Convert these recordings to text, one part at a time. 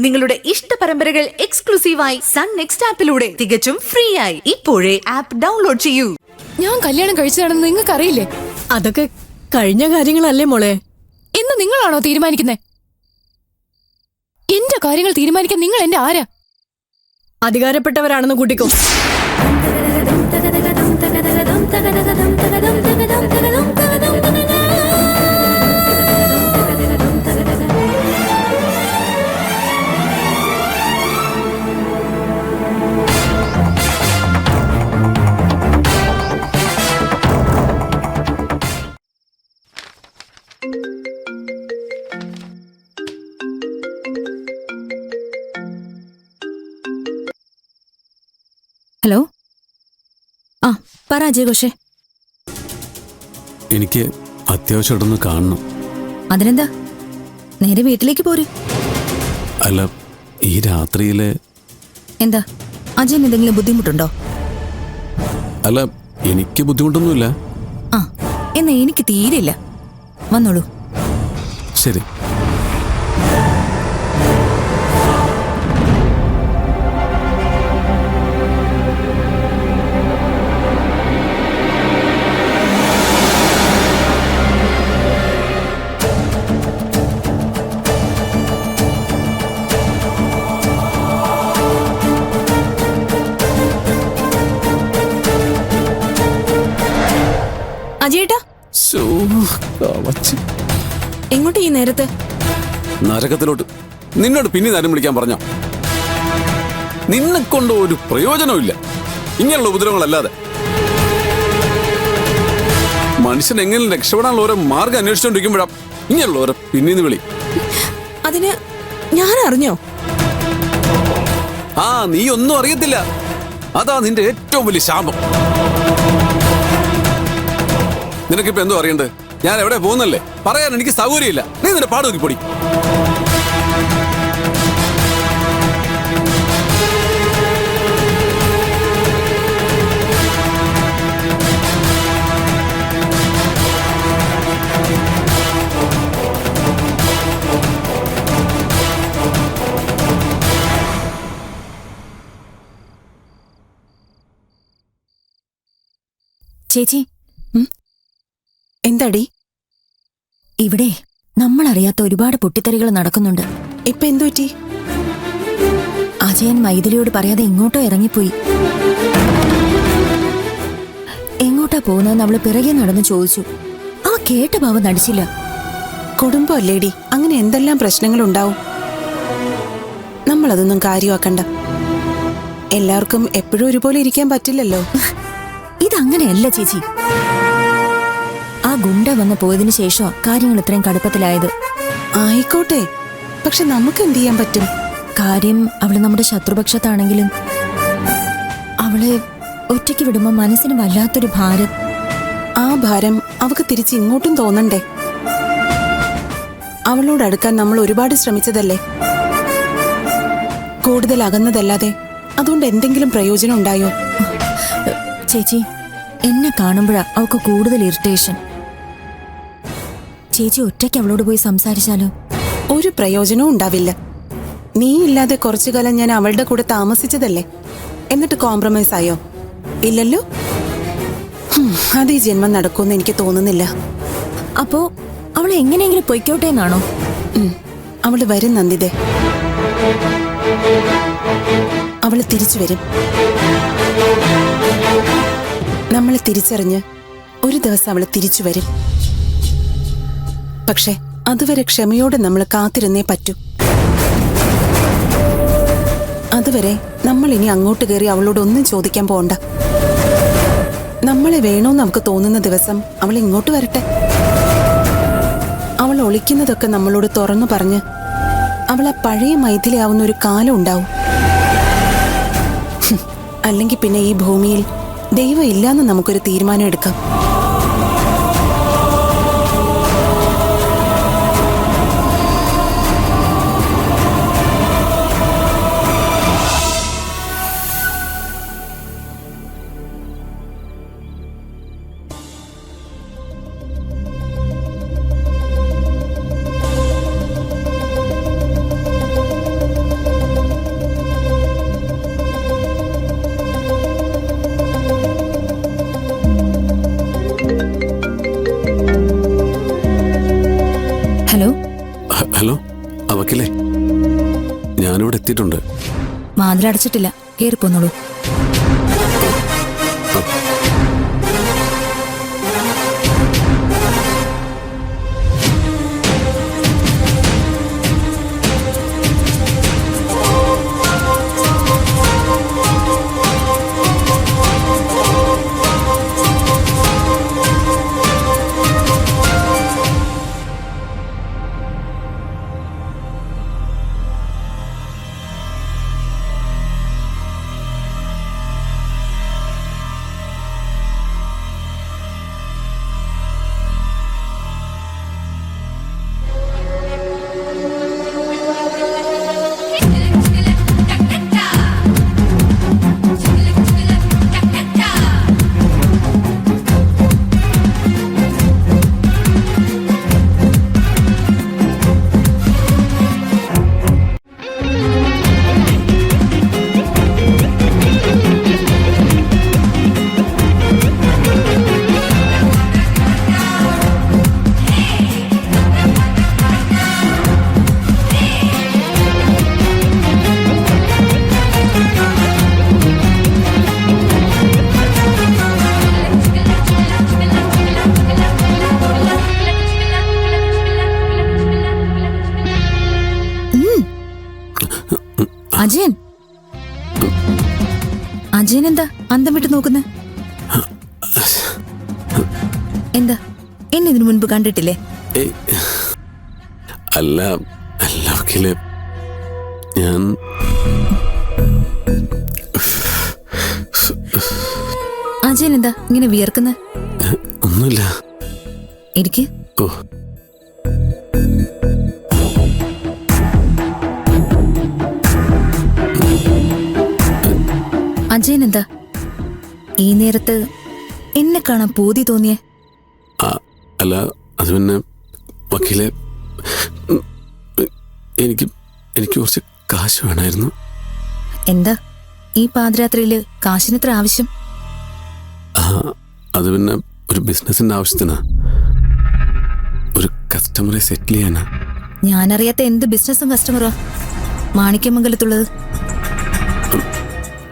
നിങ്ങളുടെ ഇഷ്ട പരമ്പരകൾ എക്സ്ക്ലൂസീവായി സൺ നെക്സ്റ്റ് ആപ്പിലൂടെ തികച്ചും ഫ്രീ ആയി ഇപ്പോഴേ ആപ്പ് ഡൗൺലോഡ് ചെയ്യൂ. ഞാൻ കല്യാണം കഴിച്ചതാണെന്ന് നിങ്ങൾക്ക് അറിയില്ലേ? അതൊക്കെ കഴിഞ്ഞ കാര്യങ്ങളല്ലേ മോളെ. ഇന്ന് നിങ്ങളാണോ തീരുമാനിക്കുന്നേ? എന്റെ കാര്യങ്ങൾ തീരുമാനിക്കാൻ നിങ്ങൾ എന്റെ ആരാ? അധികാരപ്പെട്ടവരാണെന്ന് കൂട്ടിക്കോ. ഹലോ, ആ പറ അജയ് ഘോഷേ. എനിക്ക് അത്യാവശ്യമായിട്ടൊന്ന് കാണണം. അതിനെന്താ, നേരെ വീട്ടിലേക്ക് പോര്. അല്ല, ഈ രാത്രിയിലെ എന്താ അജയന് എന്തെങ്കിലും ബുദ്ധിമുട്ടുണ്ടോ? അല്ല, എനിക്ക് ബുദ്ധിമുട്ടൊന്നുമില്ല. ആ എന്നാ എനിക്ക് തീരെയില്ല. വന്നോളൂ. ശരി. അജയേട്ടാ, എങ്ങോട്ട് ഈ നേരത്ത്? നരകത്തിലോട്ട്. നിന്നോട് പിന്നെ നേരം വിളിക്കാൻ പറഞ്ഞോ? നിന്നെ കൊണ്ട് ഒരു പ്രയോജനവും ഇല്ല ഇങ്ങനെയുള്ള ഉപദ്രവങ്ങളല്ലാതെ. മനുഷ്യൻ എങ്ങനെ രക്ഷപ്പെടാനുള്ള ഓരോ മാർഗം അന്വേഷിച്ചോണ്ടിരിക്കുമ്പോഴാ ഇങ്ങനെയുള്ള ഓരോ പിന്നീന്ന് വിളി. അതിന് ഞാൻ അറിഞ്ഞോ? ആ, നീ ഒന്നും അറിയത്തില്ല. അതാ നിന്റെ ഏറ്റവും വലിയ ശാപം. നിനക്കിപ്പോ എന്തോ അറിയണ്ടേ? ഞാൻ എവിടെ പോകുന്നല്ലേ പറയാൻ എനിക്ക് സൗകര്യമില്ല. നീ നിന്റെ പാടൂരി പൊടി. ചേച്ചി, എന്താടി? ഇവിടെ നമ്മളറിയാത്ത ഒരുപാട് പൊട്ടിത്തെറികൾ നടക്കുന്നുണ്ട്. ഇപ്പൊ എന്തു പറ്റി? അജയൻ മൈഥിലിയോട് പറയാതെ ഇങ്ങോട്ടോ ഇറങ്ങിപ്പോയി. എങ്ങോട്ടാ പോകുന്നതെന്ന് അവള് പിറകെ നടന്ന് ചോദിച്ചു. ആ കേട്ട ഭാവം നടിച്ചില്ല. കുടുംബം അല്ലേടി, അങ്ങനെ എന്തെല്ലാം പ്രശ്നങ്ങൾ ഉണ്ടാവും. നമ്മളതൊന്നും കാര്യമാക്കണ്ട. എല്ലാവർക്കും എപ്പോഴും ഒരുപോലെ ഇരിക്കാൻ പറ്റില്ലല്ലോ. ഇതങ്ങനെയല്ല ചേച്ചി. ആ ഗുണ്ട വന്ന് പോയതിനു ശേഷമാ കാര്യങ്ങൾ ഇത്രയും കടുപ്പത്തിലായത്. ആയിക്കോട്ടെ, പക്ഷെ നമുക്ക് എന്ത് ചെയ്യാൻ പറ്റും? കാര്യം അവള് നമ്മുടെ ശത്രുപക്ഷത്താണെങ്കിലും അവളെ ഒറ്റയ്ക്ക് വിടുമ്പോ മനസ്സിന് വല്ലാത്തൊരു ഭാരം. ആ ഭാരം അവക്ക് തിരിച്ച് ഇങ്ങോട്ടും തോന്നണ്ടേ? അവളോട് അടുക്കാൻ നമ്മൾ ഒരുപാട് ശ്രമിച്ചതല്ലേ? കൂടുതൽ അകന്നതല്ലാതെ അതുകൊണ്ട് എന്തെങ്കിലും പ്രയോജനം ഉണ്ടായോ? ചേച്ചി, എന്നെ കാണുമ്പോഴാ അവൾക്ക് കൂടുതൽ ഇറിറ്റേഷൻ. ചേച്ചി ഒറ്റയ്ക്ക് അവളോട് പോയി സംസാരിച്ചാലോ? ഒരു പ്രയോജനവും ഉണ്ടാവില്ല. നീ ഇല്ലാതെ കുറച്ചു കാലം ഞാൻ അവളുടെ കൂടെ താമസിച്ചതല്ലേ? എന്നിട്ട് കോംപ്രമൈസ് ആയോ? ഇല്ലല്ലോ. അത് ഈ ജന്മം നടക്കുമെന്ന് എനിക്ക് തോന്നുന്നില്ല. അപ്പോ അവളെ എങ്ങനെയെങ്കിലും പൊയ്ക്കോട്ടെ എന്നാണോ? അവള് വരും നന്ദിതേ, അവള് തിരിച്ചു വരും. നമ്മളെ തിരിച്ചറിഞ്ഞ് ഒരു ദിവസം അവള് തിരിച്ചു വരും. പക്ഷെ അതുവരെ ക്ഷമയോടെ നമ്മൾ കാത്തിരുന്നേ പറ്റൂ. അതുവരെ നമ്മൾ ഇനി അങ്ങോട്ട് കയറി അവളോട് ഒന്നും ചോദിക്കാൻ പോണ്ട. നമ്മളെ വേണോന്ന് നമുക്ക് തോന്നുന്ന ദിവസം അവൾ ഇങ്ങോട്ട് വരട്ടെ. അവൾ ഒളിക്കുന്നതൊക്കെ നമ്മളോട് തുറന്നു പറഞ്ഞ് അവൾ ആ പഴയ മൈഥിലിയാവുന്ന ഒരു കാലം ഉണ്ടാവും. അല്ലെങ്കിൽ പിന്നെ ഈ ഭൂമിയിൽ ദൈവം ഇല്ലാന്ന് നമുക്കൊരു തീരുമാനം എടുക്കാം. ഞാനിവിടെ എത്തിയിട്ടുണ്ട്. വാതിലടച്ചിട്ടില്ല, കേറിപ്പോന്നോളൂ. അജയൻ, അജയൻ എന്താ അന്തം വിട്ട് നോക്കുന്നേ? എന്താ, എന്നെ ഇതിനു മുൻപ് കണ്ടിട്ടില്ലേ? അല്ല അല്ല വക്കീലെ, ഞാൻ അജയൻ എന്താ ഇങ്ങനെ വിയർക്കുന്നേ? ഒന്നുമില്ല. ഇരിക്ക്. ഓ, അജയൻ എന്താ ഈ നേരത്ത് എന്നെ കാണാൻ പൂതി തോന്നിയേ? അല്ല അത് പിന്നെ വക്കീലെ, എനിക്ക് കുറച്ച് കാശ് വേണമായിരുന്നു. എന്താ ഈ പാതിരാത്രിയില് കാശിനെത്ര ആവശ്യം? അത് പിന്നെ ഒരു ബിസിനസിന്റെ ആവശ്യത്തിനാ, ഒരു കസ്റ്റമറെ സെറ്റിൽ ചെയ്യാനാ. ഞാനറിയാത്ത എന്ത് ബിസിനസ്സും കസ്റ്റമറോ മാണിക്യമംഗലത്തുള്ളത്?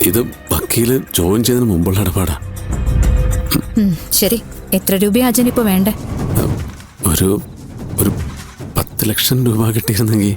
ഇത് വക്കീല് ജോയിൻ ചെയ്തതിന് മുമ്പുള്ള ഇടപാടാ. ശരി, എത്ര രൂപയാ അജയൻ ഇപ്പൊ വേണ്ടേ? ഒരു 10 ലക്ഷം രൂപ കിട്ടിയിരുന്നെങ്കിൽ